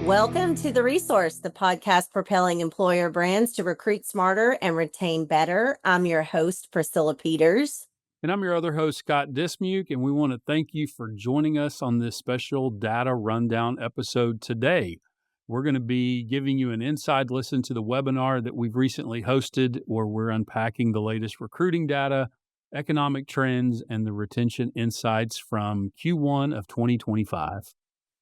Welcome to The Resource, the podcast propelling employer brands to recruit smarter and retain better. I'm your host, Priscilla Peters. And I'm your other host, Scott Dismuke, and we want to thank you for joining us on this special data rundown episode today. We're going to be giving you an inside listen to the webinar that we've recently hosted, where we're unpacking the latest recruiting data, economic trends, and the retention insights from Q1 of 2025.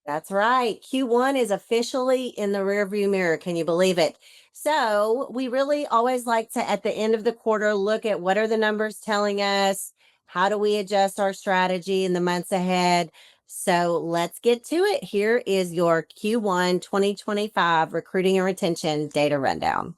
That's right. Q1 is officially in the rearview mirror. Can you believe it? So we really always like to, at the end of the quarter, look at what are the numbers telling us? How do we adjust our strategy in the months ahead? So let's get to it. Here is your Q1 2025 recruiting and retention data rundown.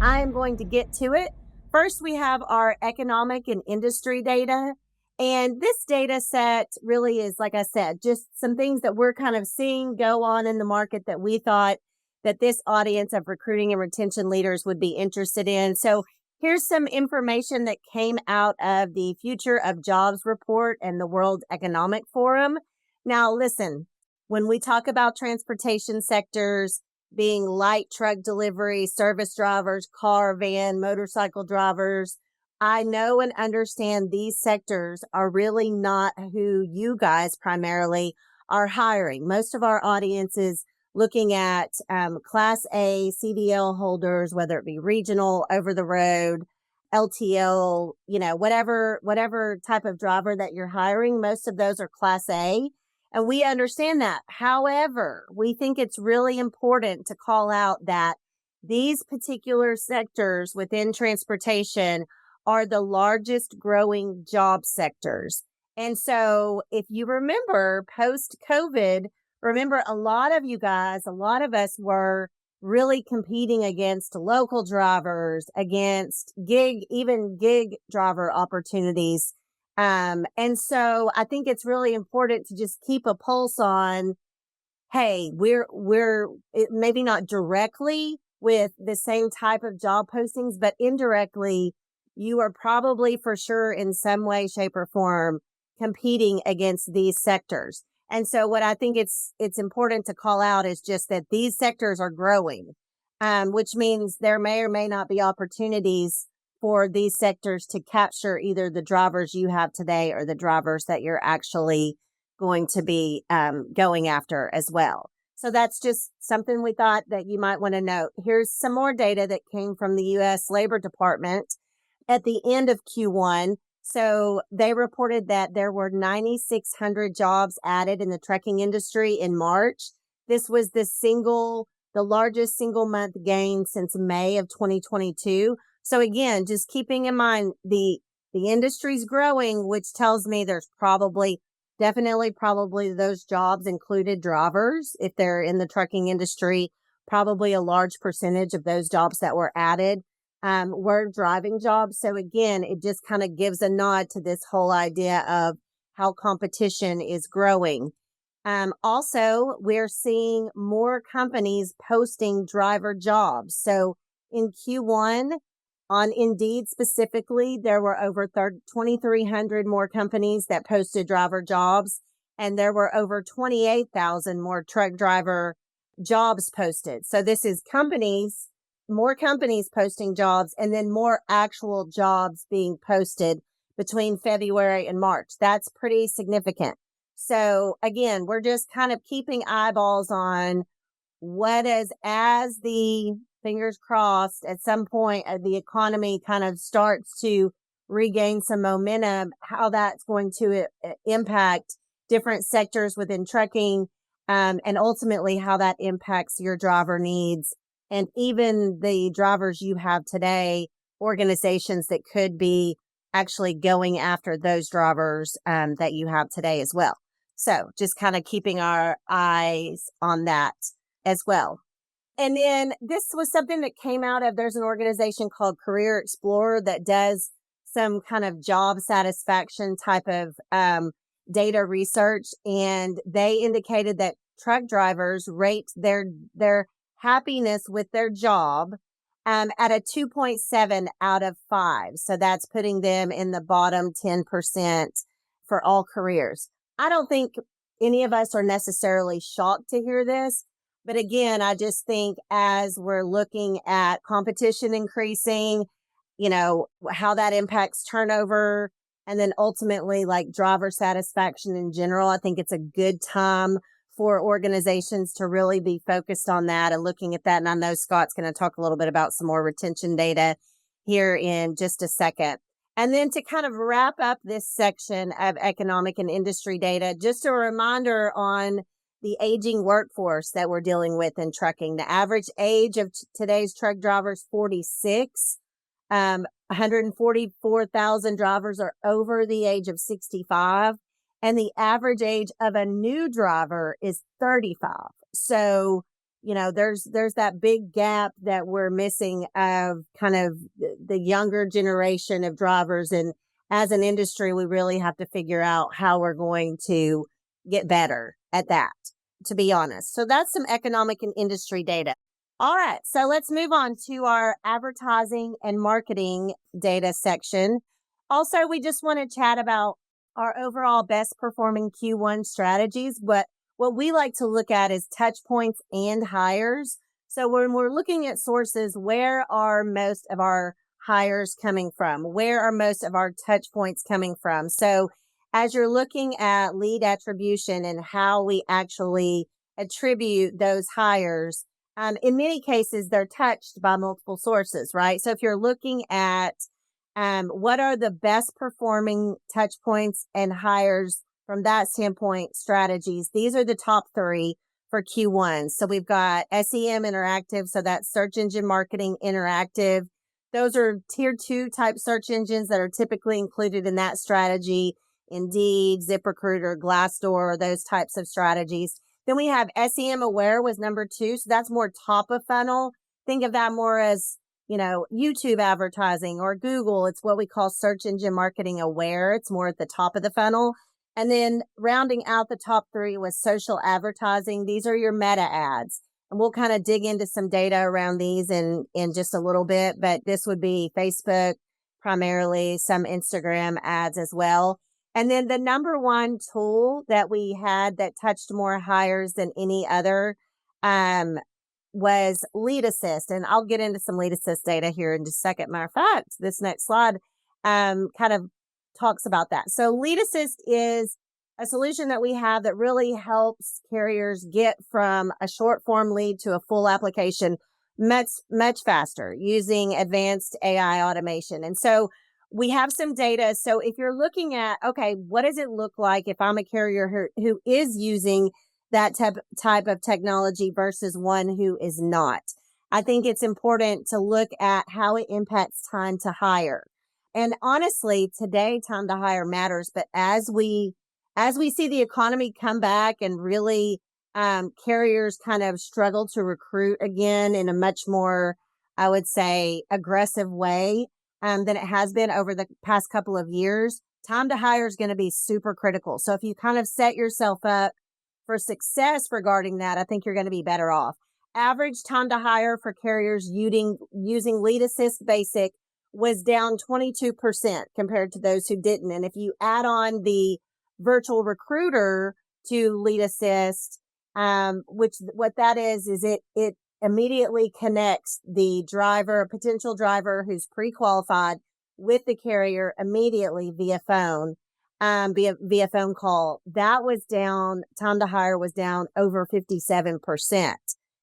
I'm going to get to it. First, we have our economic and industry data. And this data set really is, like I said, just some things that we're kind of seeing go on in the market that we thought that this audience of recruiting and retention leaders would be interested in. So here's some information that came out of the Future of Jobs report and the World Economic Forum. Now, listen, when we talk about transportation sectors being light truck delivery, service drivers, car, van, motorcycle drivers, I know and understand these sectors are really not who you guys primarily are hiring. Most of our audience is looking at Class A CDL holders, whether it be regional, over the road, LTL, whatever type of driver that you're hiring. Most of those are Class A, and we understand that. However, we think it's really important to call out that these particular sectors within transportation are the largest growing job sectors. And so if you remember post-COVID, remember a lot of us were really competing against local drivers, against gig driver opportunities. And so I think it's really important to just keep a pulse on, hey, we're maybe not directly with the same type of job postings, but indirectly, you are probably for sure in some way, shape, or form competing against these sectors. And so what I think it's important to call out is just that these sectors are growing, which means there may or may not be opportunities for these sectors to capture either the drivers you have today or the drivers that you're actually going to be going after as well. So that's just something we thought that you might want to note. Here's some more data that came from the U.S. Labor Department at the end of Q1. So they reported that there were 9,600 jobs added in the trucking industry in March. This was the largest single month gain since May of 2022. So again, just keeping in mind the industry's growing, which tells me there's probably those jobs included drivers. If they're in the trucking industry, probably a large percentage of those jobs that were added were driving jobs. So again, it just kind of gives a nod to this whole idea of how competition is growing. Also, we're seeing more companies posting driver jobs. So in Q1, on Indeed specifically, there were over 2,300 more companies that posted driver jobs, and there were over 28,000 more truck driver jobs posted. So this is more companies posting jobs, and then more actual jobs being posted between February and March. That's pretty significant. So again, we're just kind of keeping eyeballs on what is, as the fingers crossed, at some point the economy kind of starts to regain some momentum, how that's going to impact different sectors within trucking, and ultimately how that impacts your driver needs. And even the drivers you have today, organizations that could be actually going after those drivers that you have today as well. So just kind of keeping our eyes on that as well. And then this was something that came out of, there's an organization called Career Explorer that does some kind of job satisfaction type of data research. And they indicated that truck drivers rate their happiness with their job at a 2.7 out of 5. So that's putting them in the bottom 10% for all careers. I don't think any of us are necessarily shocked to hear this. But again, I just think as we're looking at competition increasing, how that impacts turnover, and then ultimately like driver satisfaction in general, I think it's a good time for organizations to really be focused on that and looking at that. And I know Scott's going to talk a little bit about some more retention data here in just a second. And then to kind of wrap up this section of economic and industry data, just a reminder on the aging workforce that we're dealing with in trucking. The average age of today's truck drivers, 46. 144,000 drivers are over the age of 65. And the average age of a new driver is 35. So, there's that big gap that we're missing of kind of the younger generation of drivers. And as an industry, we really have to figure out how we're going to get better at that, to be honest. So that's some economic and industry data. All right, so let's move on to our advertising and marketing data section. Also, we just want to chat about our overall best performing Q1 strategies. But what we like to look at is touch points and hires. So when we're looking at sources, where are most of our hires coming from? Where are most of our touch points coming from? So as you're looking at lead attribution and how we actually attribute those hires, in many cases, they're touched by multiple sources, right? So if you're looking at what are the best performing touch points and hires from that standpoint strategies, these are the top 3 for Q1. So we've got SEM interactive. So that's search engine marketing interactive. Those are tier 2 type search engines that are typically included in that strategy. Indeed, ZipRecruiter, Glassdoor, those types of strategies. Then we have SEM aware was number 2. So that's more top of funnel. Think of that more as, YouTube advertising or Google. It's what we call search engine marketing aware. It's more at the top of the funnel. And then rounding out the top 3 was social advertising. These are your meta ads. And we'll kind of dig into some data around these in just a little bit. But this would be Facebook, primarily some Instagram ads as well. And then the number 1 tool that we had that touched more hires than any other was Lead Assist. And I'll get into some Lead Assist data here in just a second. Matter of fact, this next slide kind of talks about that. So Lead Assist is a solution that we have that really helps carriers get from a short form lead to a full application much, much faster using advanced AI automation. And so we have some data. So if you're looking at, okay, what does it look like if I'm a carrier who is using that type of technology versus one who is not? I think it's important to look at how it impacts time to hire. And honestly, today, time to hire matters. But as we see the economy come back and really carriers kind of struggle to recruit again in a much more, I would say, aggressive way than it has been over the past couple of years, time to hire is going to be super critical. So if you kind of set yourself up for success regarding that, I think you're going to be better off. Average time to hire for carriers using Lead Assist Basic was down 22% compared to those who didn't. And if you add on the virtual recruiter to Lead Assist, which what that is it immediately connects the driver, potential driver who's pre-qualified with the carrier immediately via phone, via phone call. That was down, time to hire was down over 57%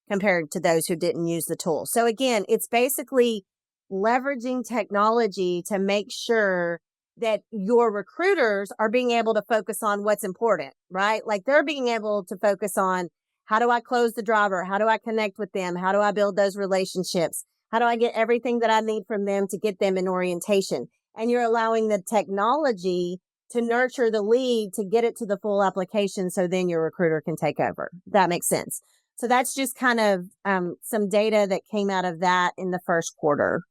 compared to those who didn't use the tool. So again, it's basically leveraging technology to make sure that your recruiters are being able to focus on what's important, right? Like they're being able to focus on, how do I close the driver? How do I connect with them? How do I build those relationships? How do I get everything that I need from them to get them in orientation? And you're allowing the technology to nurture the lead to get it to the full application. So then your recruiter can take over. That makes sense. So that's just kind of some data that came out of that in the first quarter.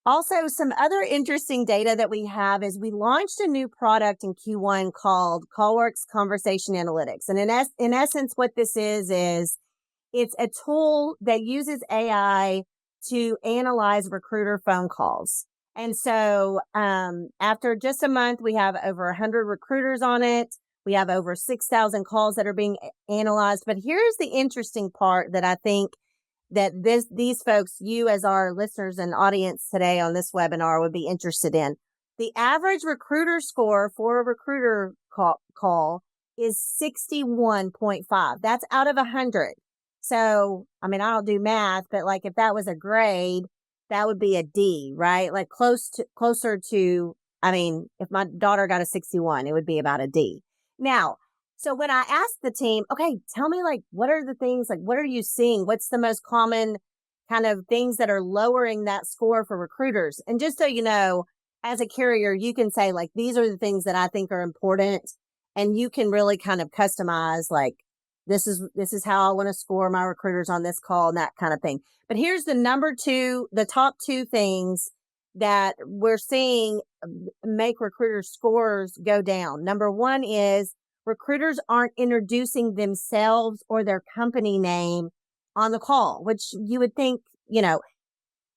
Also, some other interesting data that we have is we launched a new product in Q1 called CallWorks Conversation Analytics. And in essence, what this is it's a tool that uses AI to analyze recruiter phone calls. And so after just a month, we have over 100 recruiters on it. We have over 6,000 calls that are being analyzed. But here's the interesting part that I think that these folks, you as our listeners and audience today on this webinar would be interested in. The average recruiter score for a recruiter call is 61.5. That's out of 100. So, I mean, I don't do math, but like if that was a grade, that would be a D, right? Like closer to, I mean, if my daughter got a 61, it would be about a D. Now, so when I asked the team, okay, tell me like, what are the things, like, what are you seeing? What's the most common kind of things that are lowering that score for recruiters? And just so you know, as a carrier, you can say like, these are the things that I think are important. And you can really kind of customize like, this is how I want to score my recruiters on this call and that kind of thing. But here's the top two things that we're seeing make recruiter scores go down. Number one is recruiters aren't introducing themselves or their company name on the call, which you would think,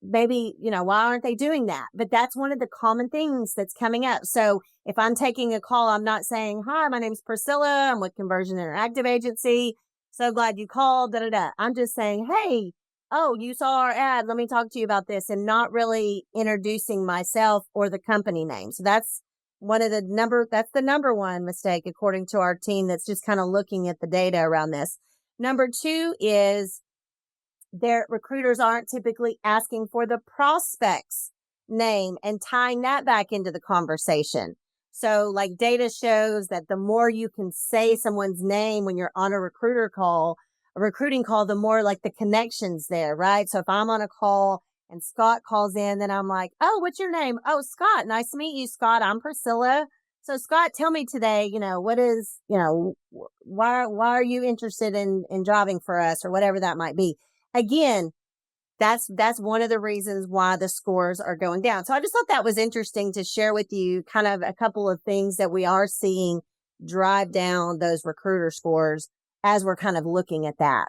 maybe, why aren't they doing that? But that's one of the common things that's coming up. So if I'm taking a call, I'm not saying, hi, my name's Priscilla. I'm with Conversion Interactive Agency. So glad you called. Da, da, da. I'm just saying, hey, oh, you saw our ad. Let me talk to you about this, and not really introducing myself or the company name. So that's that's the number one mistake, according to our team that's just kind of looking at the data around this. Number two is their recruiters aren't typically asking for the prospect's name and tying that back into the conversation. So like data shows that the more you can say someone's name when you're on a recruiting call, the more like the connections there, right? So if I'm on a call and Scott calls in, then I'm like, oh, what's your name? Oh, Scott. Nice to meet you, Scott. I'm Priscilla. So Scott, tell me today, why are you interested in driving for us, or whatever that might be? Again, that's one of the reasons why the scores are going down. So I just thought that was interesting to share with you, kind of a couple of things that we are seeing drive down those recruiter scores as we're kind of looking at that.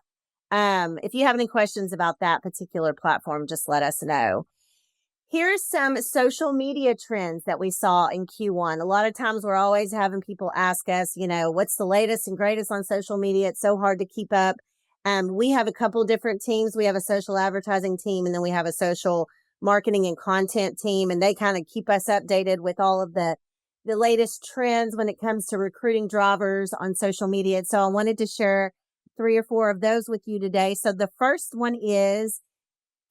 If you have any questions about that particular platform, just let us know. Here's some social media trends that we saw in Q1. A lot of times we're always having people ask us, what's the latest and greatest on social media? It's so hard to keep up. We have a couple different teams. We have a social advertising team, and then we have a social marketing and content team, and they kind of keep us updated with all of the latest trends when it comes to recruiting drivers on social media. So I wanted to share 3 or 4 of those with you today. So the first one is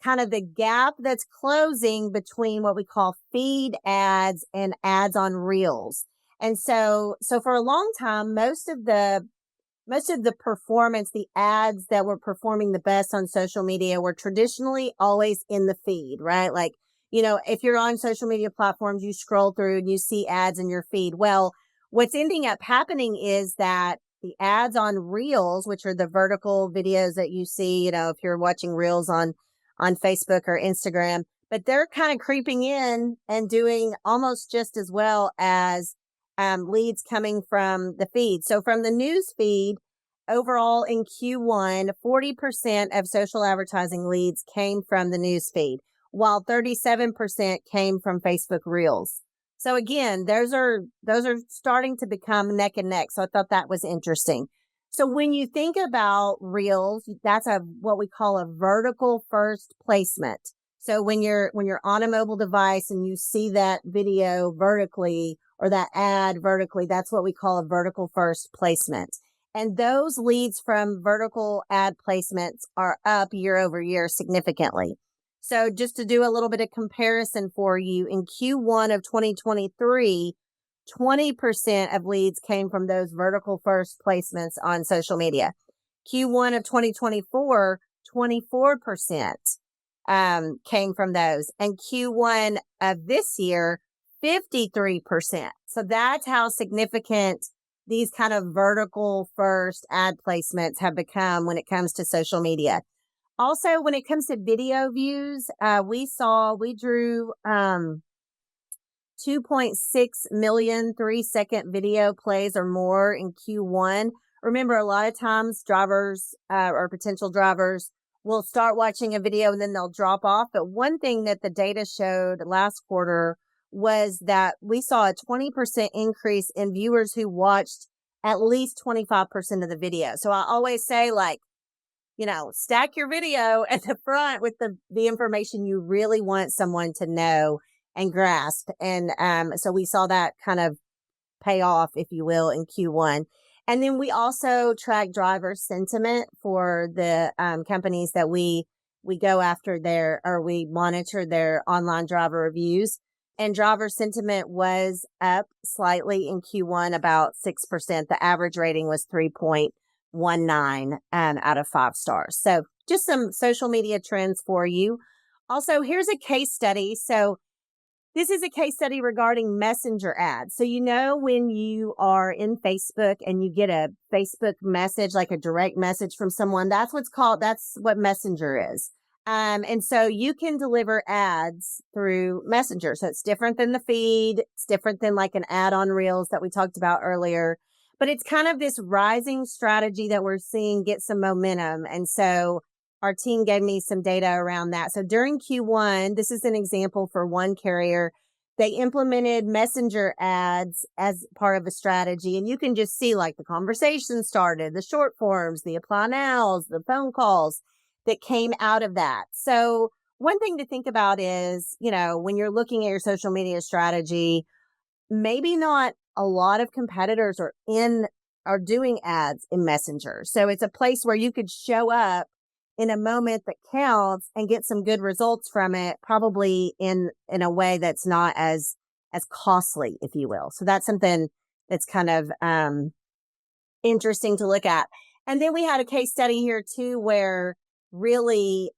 kind of the gap that's closing between what we call feed ads and ads on Reels. And so for a long time, most of the performance, the ads that were performing the best on social media were traditionally always in the feed, right? Like, if you're on social media platforms, you scroll through and you see ads in your feed. Well, what's ending up happening is that the ads on Reels, which are the vertical videos that you see, if you're watching Reels on Facebook or Instagram, but they're kind of creeping in and doing almost just as well as leads coming from the feed. So from the news feed, overall in Q1, 40% of social advertising leads came from the news feed, while 37% came from Facebook Reels. So again, those are starting to become neck and neck. So I thought that was interesting. So when you think about Reels, that's what we call a vertical first placement. So when you're on a mobile device and you see that video vertically or that ad vertically, that's what we call a vertical first placement. And those leads from vertical ad placements are up year over year significantly. So just to do a little bit of comparison for you, in Q1 of 2023, 20% of leads came from those vertical first placements on social media. Q1 of 2024, 24% came from those. And Q1 of this year, 53%. So that's how significant these kind of vertical first ad placements have become when it comes to social media. Also, when it comes to video views, we drew 2.6 million 3-second video plays or more in Q1. Remember, a lot of times drivers or potential drivers will start watching a video and then they'll drop off. But one thing that the data showed last quarter was that we saw a 20% increase in viewers who watched at least 25% of the video. So I always say, like, stack your video at the front with the information you really want someone to know and grasp. And so we saw that kind of pay off, if you will, in Q1. And then we also track driver sentiment for the companies that we go after we monitor their online driver reviews. And driver sentiment was up slightly in Q1, about 6%. The average rating was 3.19 out of 5 stars. So just some social media trends for you. Also, here's a case study. So this is a case study regarding messenger ads. So, when you are in Facebook and you get a Facebook message, like a direct message from someone, that's what messenger is. And so you can deliver ads through Messenger. So it's different than the feed. It's different than like an ad on Reels that we talked about earlier, but it's kind of this rising strategy that we're seeing get some momentum. And so our team gave me some data around that. So during Q1, this is an example for one carrier. They implemented messenger ads as part of a strategy. And you can just see like the conversation started, the short forms, the apply nows, the phone calls that came out of that. So one thing to think about is, when you're looking at your social media strategy, maybe not a lot of competitors are doing ads in Messenger. So it's a place where you could show up in a moment that counts and get some good results from it, probably in a way that's not as costly, if you will. So that's something that's kind of interesting to look at. And then we had a case study here too, where really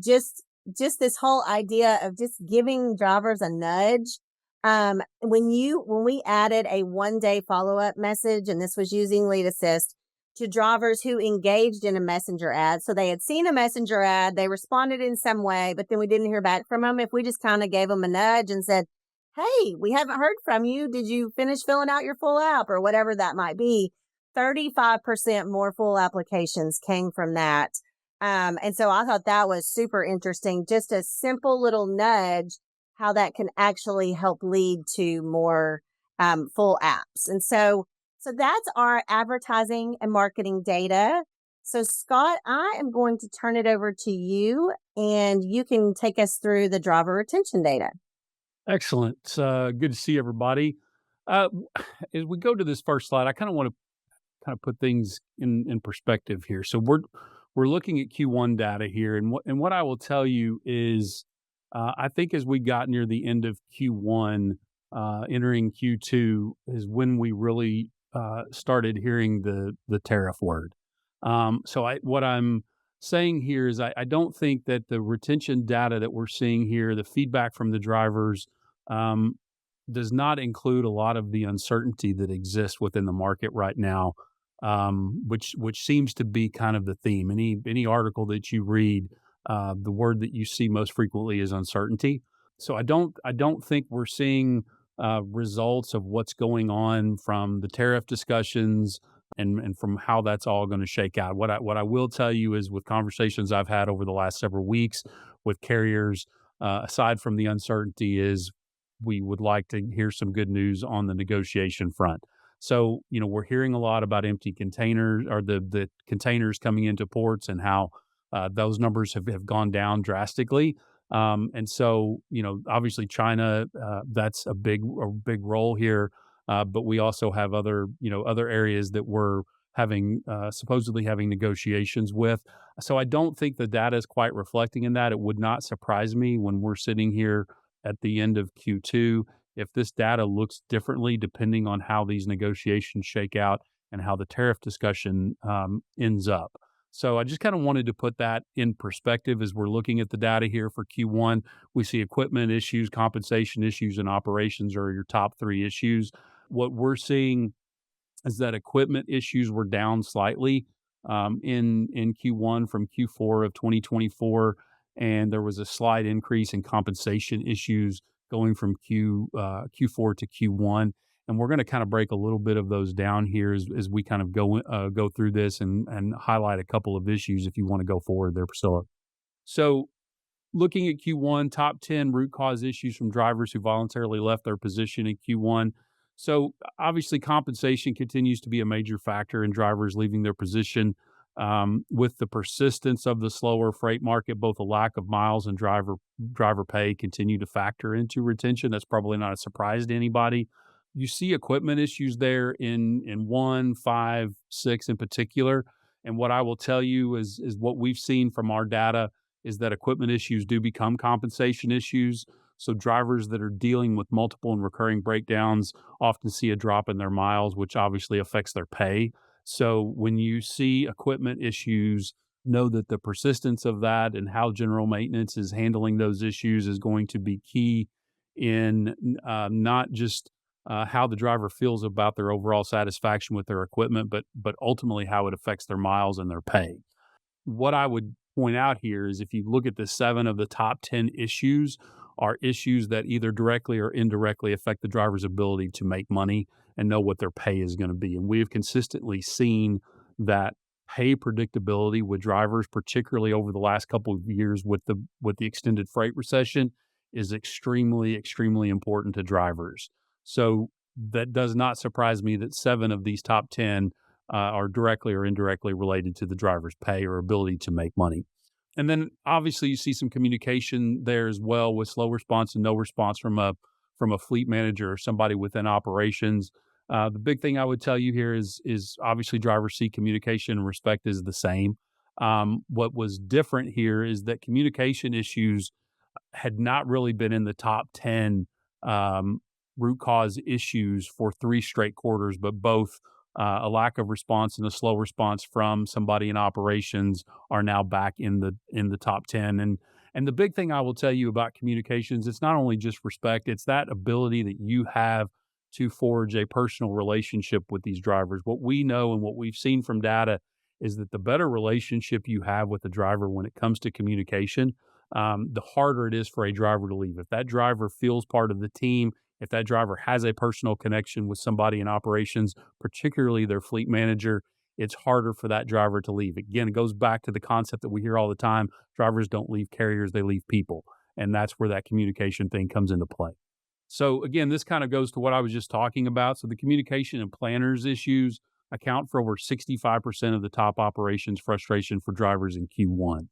just this whole idea of just giving drivers a nudge. When we added a 1-day follow-up message, and this was using Lead Assist, to drivers who engaged in a messenger ad. So they had seen a messenger ad, they responded in some way, but then we didn't hear back from them. If we just kind of gave them a nudge and said, hey, we haven't heard from you. Did you finish filling out your full app, or whatever that might be? 35% more full applications came from that. And so I thought that was super interesting. Just a simple little nudge, how that can actually help lead to more full apps. And so that's our advertising and marketing data. So Scott, I am going to turn it over to you, and you can take us through the driver retention data. Excellent. It's good to see everybody. As we go to this first slide, I kind of want to put things in perspective here. So we're looking at Q1 data here, and what I will tell you is, I think as we got near the end of Q1, entering Q2 is when we really started hearing the tariff word. So what I'm saying here is I don't think that the retention data that we're seeing here, the feedback from the drivers, does not include a lot of the uncertainty that exists within the market right now, which seems to be kind of the theme. Any article that you read, the word that you see most frequently is uncertainty. So I don't think we're seeing results of what's going on from the tariff discussions and from how that's all going to shake out. What I will tell you is, with conversations I've had over the last several weeks with carriers, aside from the uncertainty, is we would like to hear some good news on the negotiation front. So, we're hearing a lot about empty containers, or the containers coming into ports, and how those numbers have gone down drastically. And so, obviously China, that's a big role here. But we also have other areas that we're supposedly having negotiations with. So I don't think the data is quite reflecting in that. It would not surprise me when we're sitting here at the end of Q2 if this data looks differently, depending on how these negotiations shake out and how the tariff discussion ends up. So I just kind of wanted to put that in perspective as we're looking at the data here for Q1. We see equipment issues, compensation issues, and operations are your top 3 issues. What we're seeing is that equipment issues were down slightly in Q1 from Q4 of 2024, and there was a slight increase in compensation issues going from Q4 to Q1. And we're going to kind of break a little bit of those down here as we kind of go through this and highlight a couple of issues if you want to go forward there, Priscilla. So looking at Q1, top 10 root cause issues from drivers who voluntarily left their position in Q1. So obviously, compensation continues to be a major factor in drivers leaving their position. With the persistence of the slower freight market, both a lack of miles and driver pay continue to factor into retention. That's probably not a surprise to anybody. You see equipment issues there in 1, 5, 6 in particular. And what I will tell you is what we've seen from our data is that equipment issues do become compensation issues. So drivers that are dealing with multiple and recurring breakdowns often see a drop in their miles, which obviously affects their pay. So when you see equipment issues, know that the persistence of that and how general maintenance is handling those issues is going to be key in not just how the driver feels about their overall satisfaction with their equipment, but ultimately how it affects their miles and their pay. What I would point out here is if you look at the 7 of the top 10 issues are issues that either directly or indirectly affect the driver's ability to make money and know what their pay is going to be. And we have consistently seen that pay predictability with drivers, particularly over the last couple of years with the extended freight recession, is extremely, extremely important to drivers. So that does not surprise me that 7 of these top 10 are directly or indirectly related to the driver's pay or ability to make money. And then obviously you see some communication there as well with slow response and no response from a fleet manager or somebody within operations. The big thing I would tell you here is obviously drivers see communication and respect is the same. What was different here is that communication issues had not really been in the top 10 root cause issues for 3 straight quarters, but both a lack of response and a slow response from somebody in operations are now back in the top 10. And the big thing I will tell you about communications, it's not only just respect, it's that ability that you have to forge a personal relationship with these drivers. What we know and what we've seen from data is that the better relationship you have with the driver when it comes to communication, the harder it is for a driver to leave. If that driver feels part of the team, if that driver has a personal connection with somebody in operations, particularly their fleet manager, it's harder for that driver to leave. Again, it goes back to the concept that we hear all the time. Drivers don't leave carriers, they leave people. And that's where that communication thing comes into play. So again, this kind of goes to what I was just talking about. So the communication and planners issues account for over 65% of the top operations frustration for drivers in Q1.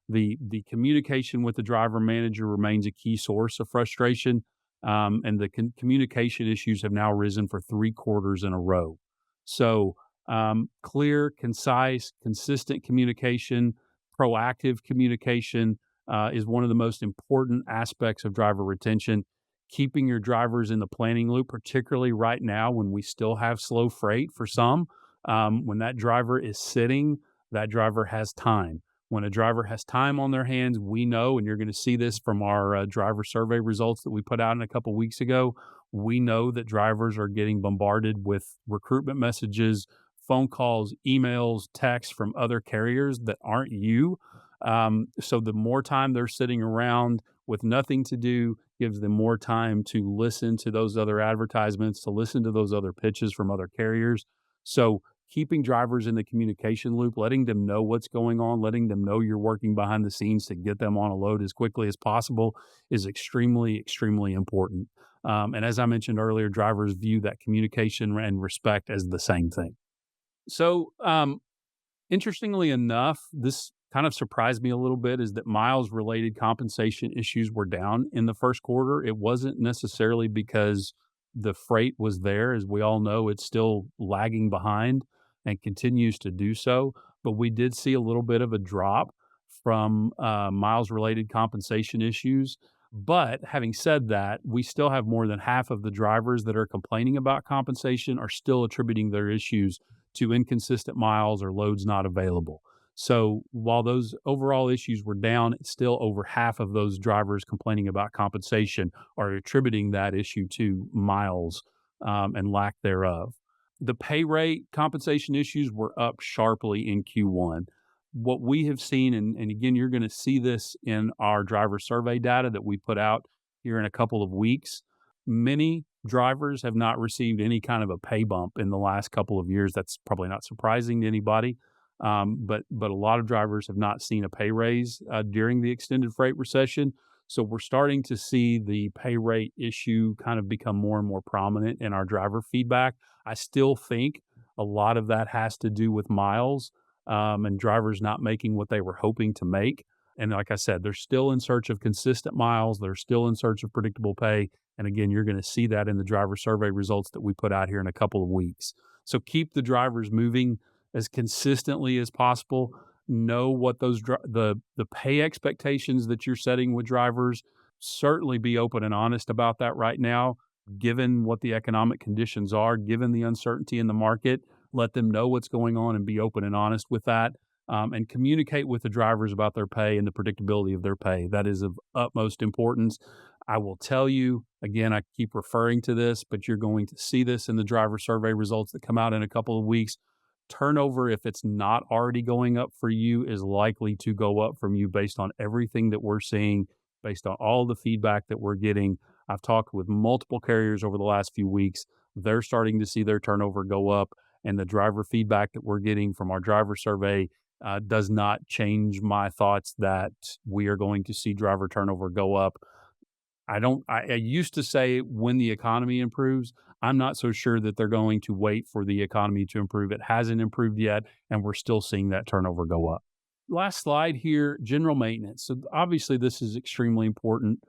The communication with the driver manager remains a key source of frustration. And the communication issues have now risen for 3 quarters in a row. So clear, concise, consistent communication, proactive communication is one of the most important aspects of driver retention. Keeping your drivers in the planning loop, particularly right now when we still have slow freight for some, when that driver is sitting, that driver has time. When a driver has time on their hands, we know, and you're going to see this from our driver survey results that we put out in a couple of weeks ago, we know that drivers are getting bombarded with recruitment messages, phone calls, emails, texts from other carriers that aren't you. So the more time they're sitting around with nothing to do gives them more time to listen to those other advertisements, to listen to those other pitches from other carriers. So keeping drivers in the communication loop, letting them know what's going on, letting them know you're working behind the scenes to get them on a load as quickly as possible is extremely, extremely important. And as I mentioned earlier, drivers view that communication and respect as the same thing. So interestingly enough, this kind of surprised me a little bit is that miles related compensation issues were down in the first quarter. It wasn't necessarily because the freight was there. As we all know, it's still lagging behind and continues to do so. But we did see a little bit of a drop from miles related compensation issues. But having said that, we still have more than half of the drivers that are complaining about compensation are still attributing their issues to inconsistent miles or loads not available. So while those overall issues were down, it's still over half of those drivers complaining about compensation are attributing that issue to miles and lack thereof. The pay rate compensation issues were up sharply in Q1. What we have seen, and again, you're going to see this in our driver survey data that we put out here in a couple of weeks, many drivers have not received any kind of a pay bump in the last couple of years. That's probably not surprising to anybody. But a lot of drivers have not seen a pay raise during the extended freight recession. So we're starting to see the pay rate issue kind of become more and more prominent in our driver feedback. I still think a lot of that has to do with miles, and drivers not making what they were hoping to make. And like I said, they're still in search of consistent miles. They're still in search of predictable pay. And again, you're going to see that in the driver survey results that we put out here in a couple of weeks. So keep the drivers moving as consistently as possible. Know what those the pay expectations that you're setting with drivers. Certainly be open and honest about that right now, given what the economic conditions are, given the uncertainty in the market. Let them know what's going on and be open and honest with that. And communicate with the drivers about their pay and the predictability of their pay. That is of utmost importance. I will tell you, again, I keep referring to this, but you're going to see this in the driver survey results that come out in a couple of weeks. Turnover, if it's not already going up for you, is likely to go up from you based on everything that we're seeing, based on all the feedback that we're getting. I've talked with multiple carriers over the last few weeks. They're starting to see their turnover go up, and the driver feedback that we're getting from our driver survey does not change my thoughts that we are going to see driver turnover go up. I used to say when the economy improves. I'm not so sure that they're going to wait for the economy to improve. It hasn't improved yet, and we're still seeing that turnover go up. Last slide here, general maintenance. So obviously this is extremely important.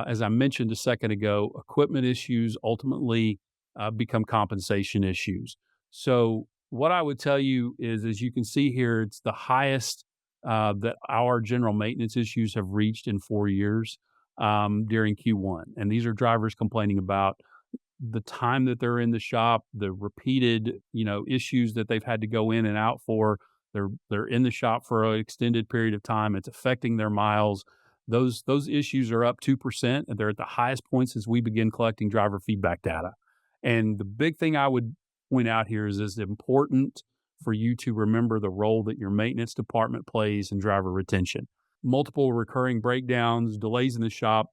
As I mentioned a second ago, equipment issues ultimately become compensation issues. So what I would tell you is, as you can see here, it's the highest that our general maintenance issues have reached in 4 years during Q1. And these are drivers complaining about the time that they're in the shop, the repeated, issues that they've had to go in and out for. They're in the shop for an extended period of time. It's affecting their miles. Those issues are up 2%, and they're at the highest points as we begin collecting driver feedback data. And the big thing I would point out here is it's important for you to remember the role that your maintenance department plays in driver retention. Multiple recurring breakdowns, delays in the shop,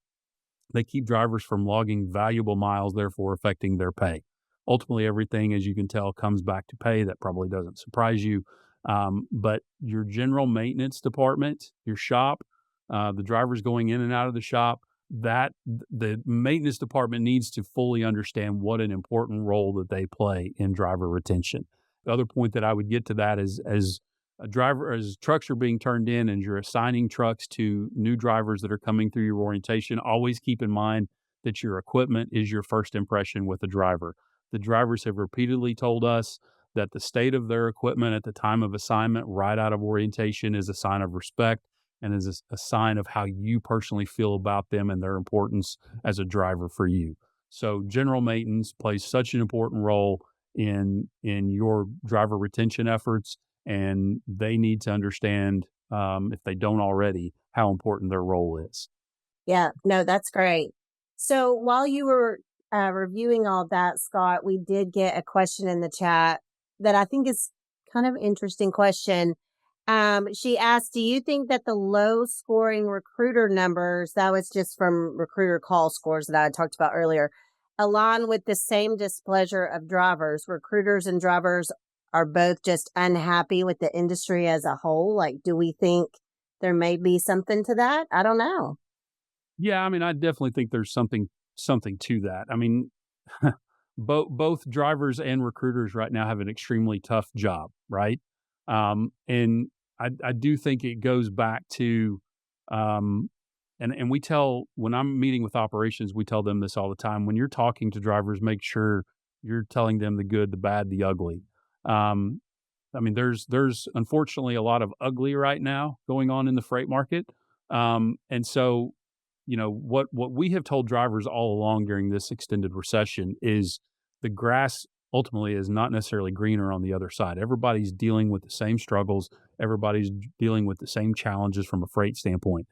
they keep drivers from logging valuable miles, therefore affecting their pay. Ultimately, everything, as you can tell, comes back to pay. That probably doesn't surprise you. But your general maintenance department, your shop, the drivers going in and out of the shop, that the maintenance department needs to fully understand what an important role that they play in driver retention. The other point that I would get to that is as trucks are being turned in and you're assigning trucks to new drivers that are coming through your orientation, always keep in mind that your equipment is your first impression with the driver. The drivers have repeatedly told us that the state of their equipment at the time of assignment right out of orientation is a sign of respect and is a sign of how you personally feel about them and their importance as a driver for you. So general maintenance plays such an important role in your driver retention efforts, and they need to understand, if they don't already, how important their role is. Yeah, no, that's great. So while you were reviewing all that, Scott, we did get a question in the chat that I think is kind of interesting question. She asked, do you think that the low scoring recruiter numbers, that was just from recruiter call scores that I talked about earlier, align with the same displeasure of drivers? Recruiters and drivers are both just unhappy with the industry as a whole. Like, do we think there may be something to that? I don't know. Yeah, I mean, I definitely think there's something to that. I mean, both drivers and recruiters right now have an extremely tough job, right? And I do think it goes back to, and we when I'm meeting with operations, we tell them this all the time. When you're talking to drivers, make sure you're telling them the good, the bad, the ugly. I mean, there's unfortunately a lot of ugly right now going on in the freight market. And so, what we have told drivers all along during this extended recession is the grass ultimately is not necessarily greener on the other side. Everybody's dealing with the same struggles. Everybody's dealing with the same challenges from a freight standpoint.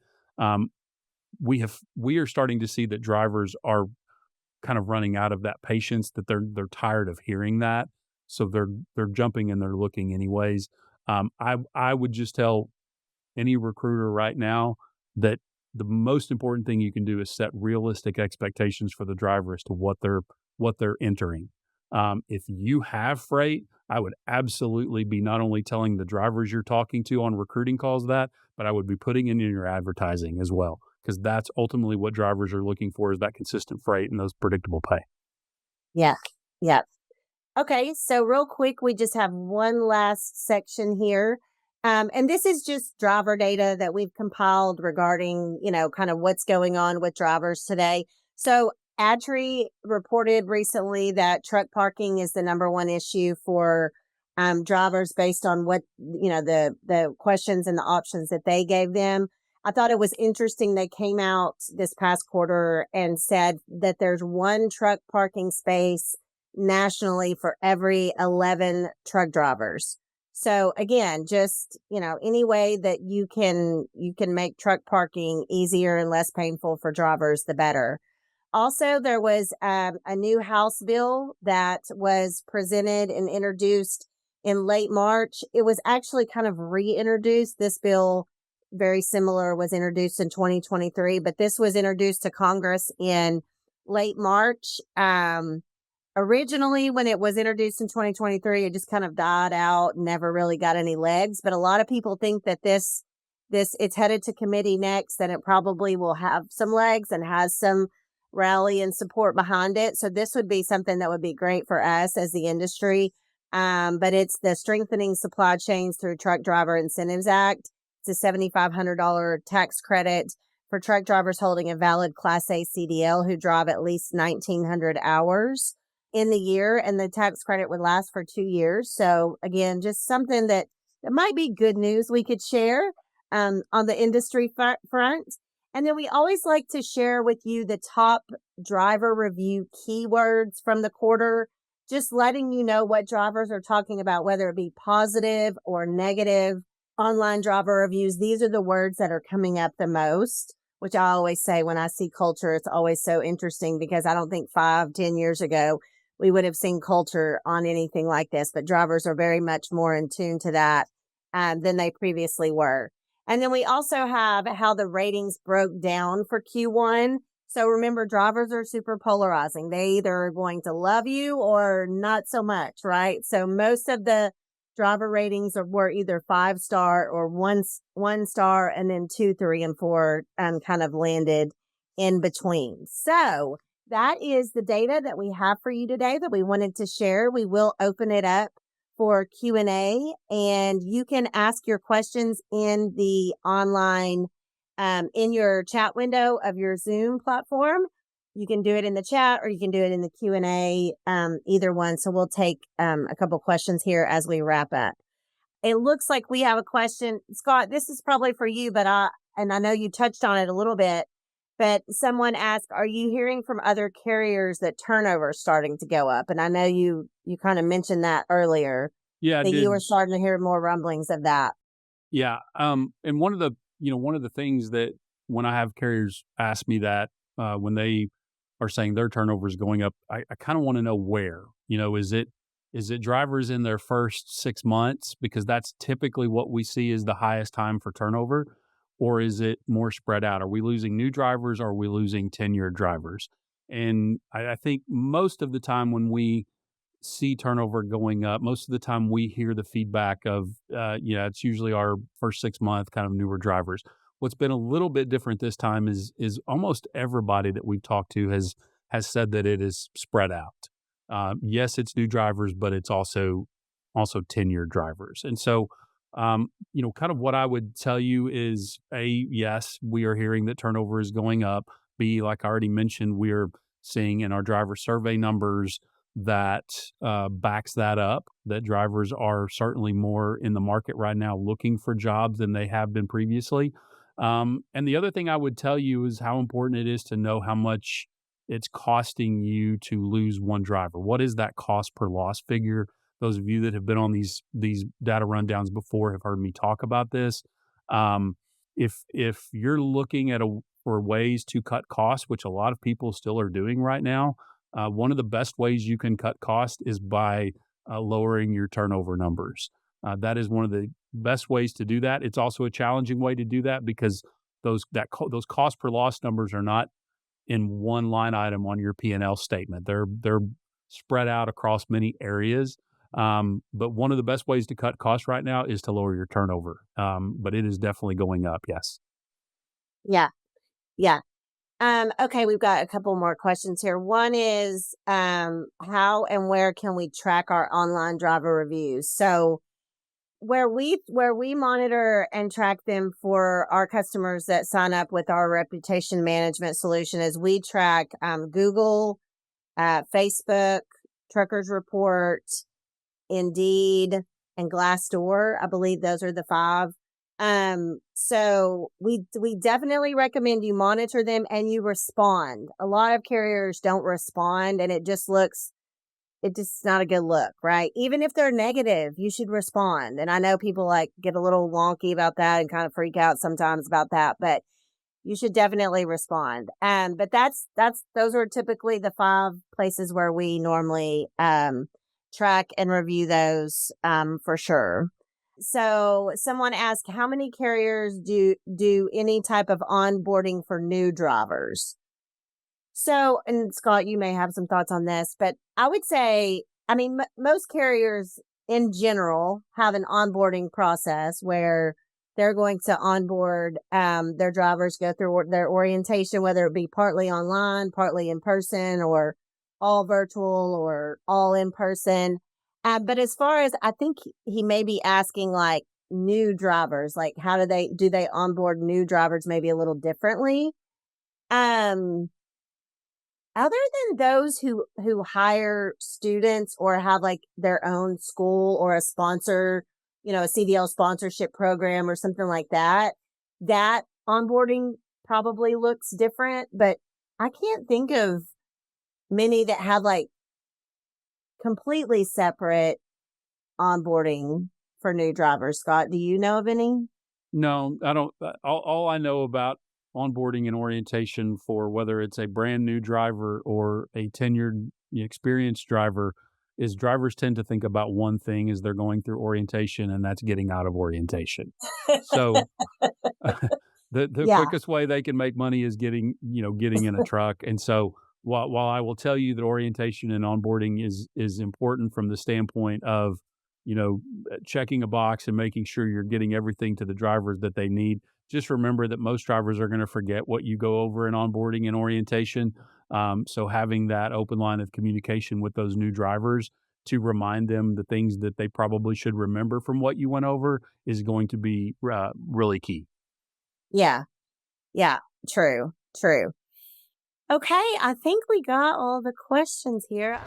We are starting to see that drivers are kind of running out of that patience, that they're tired of hearing that. So they're jumping and they're looking anyways. I would just tell any recruiter right now that the most important thing you can do is set realistic expectations for the driver as to what they're entering. If you have freight, I would absolutely be not only telling the drivers you're talking to on recruiting calls that, but I would be putting it in your advertising as well. because that's ultimately what drivers are looking for, is that consistent freight and those predictable pay. Yeah. Yeah. Okay, so real quick, we just have one last section here. And this is just driver data that we've compiled regarding, kind of what's going on with drivers today. So ADRI reported recently that truck parking is the number one issue for drivers based on what, the questions and the options that they gave them. I thought it was interesting. They came out this past quarter and said that there's one truck parking space nationally for every 11 truck drivers. So again, just, any way that you can make truck parking easier and less painful for drivers, the better. Also, there was a new House bill that was presented and introduced in late March. It was actually kind of reintroduced. This bill, very similar, was introduced in 2023, but this was introduced to Congress in late March. Originally, when it was introduced in 2023, it just kind of died out, never really got any legs. But a lot of people think that this it's headed to committee next, and it probably will have some legs and has some rally and support behind it. So this would be something that would be great for us as the industry. But it's the Strengthening Supply Chains Through Truck Driver Incentives Act. It's a $7,500 tax credit for truck drivers holding a valid Class A CDL who drive at least 1,900 hours in the year, and the tax credit would last for 2 years. So again, just something that might be good news we could share on the industry front. And then we always like to share with you the top driver review keywords from the quarter, just letting you know what drivers are talking about, whether it be positive or negative online driver reviews. These are the words that are coming up the most, which I always say when I see culture, it's always so interesting, because I don't think 5-10 years ago we would have seen culture on anything like this, but drivers are very much more in tune to that than they previously were. And then we also have how the ratings broke down for Q1. So remember, drivers are super polarizing. They either are going to love you or not so much, right? So most of the driver ratings were either 5-star or one star, and then 2, 3, and 4 kind of landed in between. So that is the data that we have for you today that we wanted to share. We will open it up for Q&A, and you can ask your questions in the online, in your chat window of your Zoom platform. You can do it in the chat or you can do it in the Q&A, either one. So we'll take a couple questions here as we wrap up. It looks like we have a question. Scott, this is probably for you, but I know you touched on it a little bit, but someone asked, are you hearing from other carriers that turnover is starting to go up? And I know you kind of mentioned that earlier. Yeah, that you were starting to hear more rumblings of that. Yeah. And one of the things that when I have carriers ask me that, when they are saying their turnover is going up, I kind of want to know where. Is it drivers in their first 6 months? Because that's typically what we see is the highest time for turnover. Or is it more spread out? Are we losing new drivers? Or are we losing tenured drivers? And I think most of the time when we see turnover going up, most of the time we hear the feedback of, it's usually our first 6 month kind of newer drivers. What's been a little bit different this time is almost everybody that we've talked to has said that it is spread out. Yes, it's new drivers, but it's also tenured drivers. And so, kind of what I would tell you is, A, yes, we are hearing that turnover is going up. B, like I already mentioned, we're seeing in our driver survey numbers that backs that up, that drivers are certainly more in the market right now looking for jobs than they have been previously. And the other thing I would tell you is how important it is to know how much it's costing you to lose one driver. What is that cost per loss figure? Those of you that have been on these data rundowns before have heard me talk about this. If you're looking at for ways to cut costs, which a lot of people still are doing right now, one of the best ways you can cut cost is by lowering your turnover numbers. That is one of the best ways to do that. It's also a challenging way to do that because those cost per loss numbers are not in one line item on your P&L statement. They're spread out across many areas. But one of the best ways to cut costs right now is to lower your turnover. But it is definitely going up. Yes. Yeah. Yeah. Okay, we've got a couple more questions here. One is, how and where can we track our online driver reviews? So where we monitor and track them for our customers that sign up with our reputation management solution is we track Google, Facebook, Truckers Report, Indeed, and Glassdoor. I believe those are the 5. So we definitely recommend you monitor them and you respond. A lot of carriers don't respond, and it just not a good look, right? Even if they're negative, you should respond. And I know people like get a little wonky about that and kind of freak out sometimes about that, but you should definitely respond. But those are typically the 5 places where we normally, track and review those, for sure. So someone asked, how many carriers do any type of onboarding for new drivers? So, and Scott, you may have some thoughts on this, but I would say, I mean, most carriers in general have an onboarding process where they're going to onboard their drivers, go through their orientation, whether it be partly online, partly in person, or all virtual or all in person. But as far as I think he may be asking like new drivers, like how do they onboard new drivers maybe a little differently? Um, Other than those who hire students or have like their own school or a sponsor, a CDL sponsorship program or something like that, that onboarding probably looks different, but I can't think of many that have like completely separate onboarding for new drivers. Scott, do you know of any? No, I don't. All I know about onboarding and orientation for whether it's a brand new driver or a tenured, experienced driver is drivers tend to think about one thing as they're going through orientation, and that's getting out of orientation. So the Yeah. quickest way they can make money is getting in a truck. And so while I will tell you that orientation and onboarding is important from the standpoint of checking a box and making sure you're getting everything to the drivers that they need, just remember that most drivers are going to forget what you go over in onboarding and orientation. So having that open line of communication with those new drivers to remind them the things that they probably should remember from what you went over is going to be really key. Yeah. Yeah. True. True. Okay. I think we got all the questions here.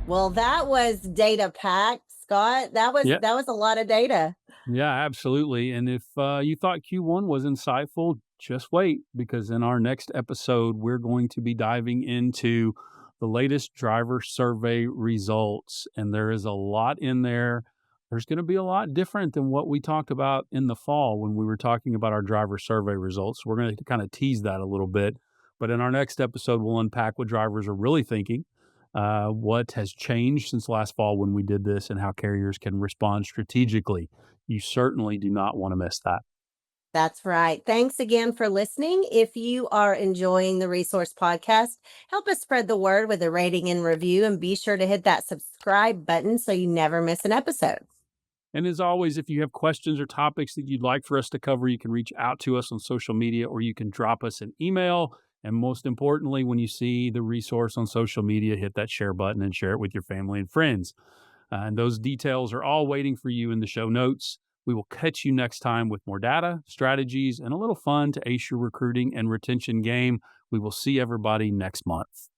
Well, that was data packed, Scott. Yeah. That was a lot of data. Yeah, absolutely. And if you thought Q1 was insightful, just wait, because in our next episode, we're going to be diving into the latest driver survey results. And there is a lot in there. There's going to be a lot different than what we talked about in the fall when we were talking about our driver survey results. We're going to kind of tease that a little bit. But in our next episode, we'll unpack what drivers are really thinking, what has changed since last fall when we did this, and how carriers can respond strategically. You certainly do not want to miss that. That's right. Thanks again for listening. If you are enjoying the Resource Podcast, help us spread the word with a rating and review, and be sure to hit that subscribe button so you never miss an episode. And as always, if you have questions or topics that you'd like for us to cover, you can reach out to us on social media, or you can drop us an email. And most importantly, when you see the resource on social media, hit that share button and share it with your family and friends. And those details are all waiting for you in the show notes. We will catch you next time with more data, strategies, and a little fun to ace your recruiting and retention game. We will see everybody next month.